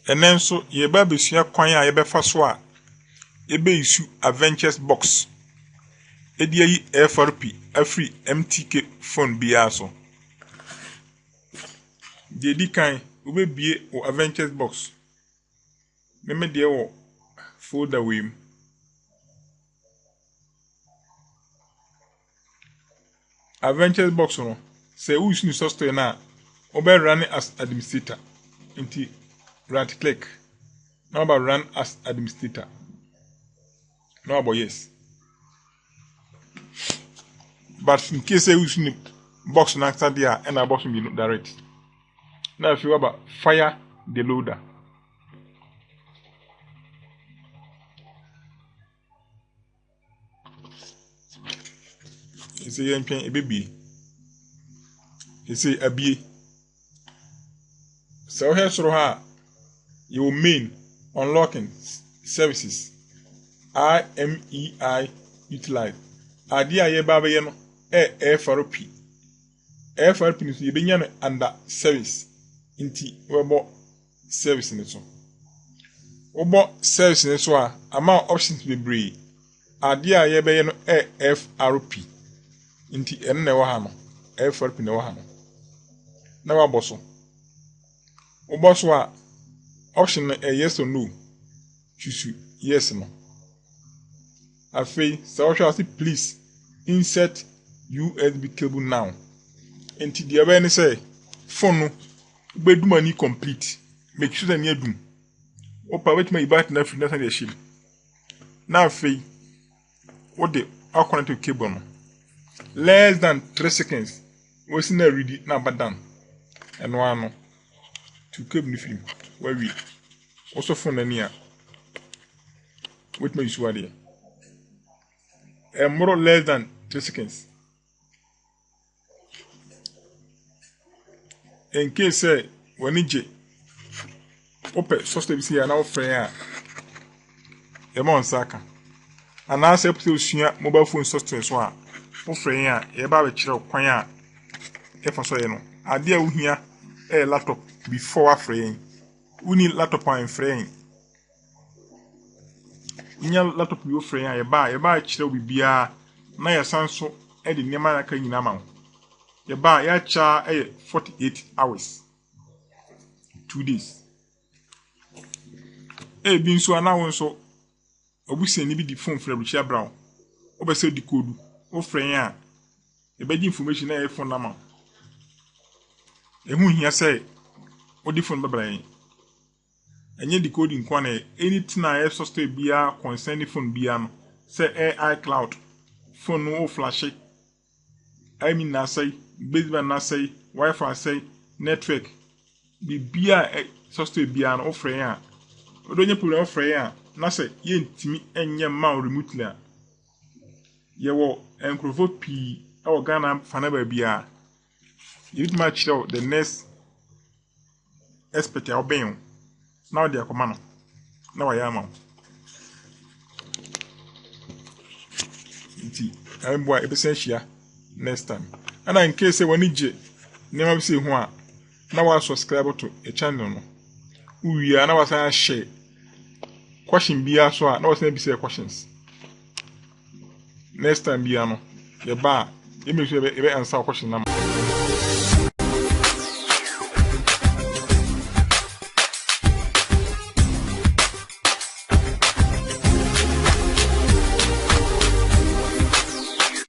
And then so ye baby sua kwan a ye befa so a ye be issue Avengers Box. Ediyi Frp afri MTK phone bia so. De di kan we bie o Avengers Box. Me de wo folder we. Avengers Box no say who use software na obe run as administrator. Inti right click. Now about run as administrator. Now about yes. But in case you use box na after there and a box will be direct. Now if you about fire the loader. You say a baby. You say a bee. So here so you mean unlocking services IMEI utilize. Idea ye baba ye no Frp. Frp ni so ye benya no under service. Inti webo service ni so. Obo service ni so a ama options bebree. Idea ye be ye no Frp. Inti en na wo ha no. Frp na wo ha no. Na wa boso. Obo so a option yes or no. Choose yes no. Afei, so shall say please insert USB cable now. Enti the other say phone no be do money complete. Make sure that you do. Opa wait my back na free na say shim. Na afei, what the connect to cable no. Less than 3 seconds. We see na ready na badan. And one no to cable ni film. Where we also phone na near. Wait my use what more or less than 3 seconds. In case when you open software see now friend a mon saka and now say put mobile phone software so a friend a ba be kire kwan a e fa so ye no ade a uhia laptop before friend uni laptop and friend inya laptop yo friend a ye ba kire bibia na ya sanso e de nyama na ka nyina ma ho ya cha 48 hours 2 days bin so ana won so obusiani bi di phone fra Richard Brown obese di code o friend a e be di information na e phone na ma ehu hia say o di phone babran enye di code nkwa na anything na software bia concerning phone bia no say iCloud phone no flash I mean na say baseband na say Wi-Fi say network bia software bia no friend a odonye problem friend a na say ye ntimi enye ma remotely a ye wo encrovo p e Ghana fana ba bia you match the next expert obey now they are command now I am nti I'm boy e be share next time and in case when you never be say ho a na wa subscribe to a channel no we are na wa share question bia so a na wa be say questions next time bia no ye ba e me sure be answer question na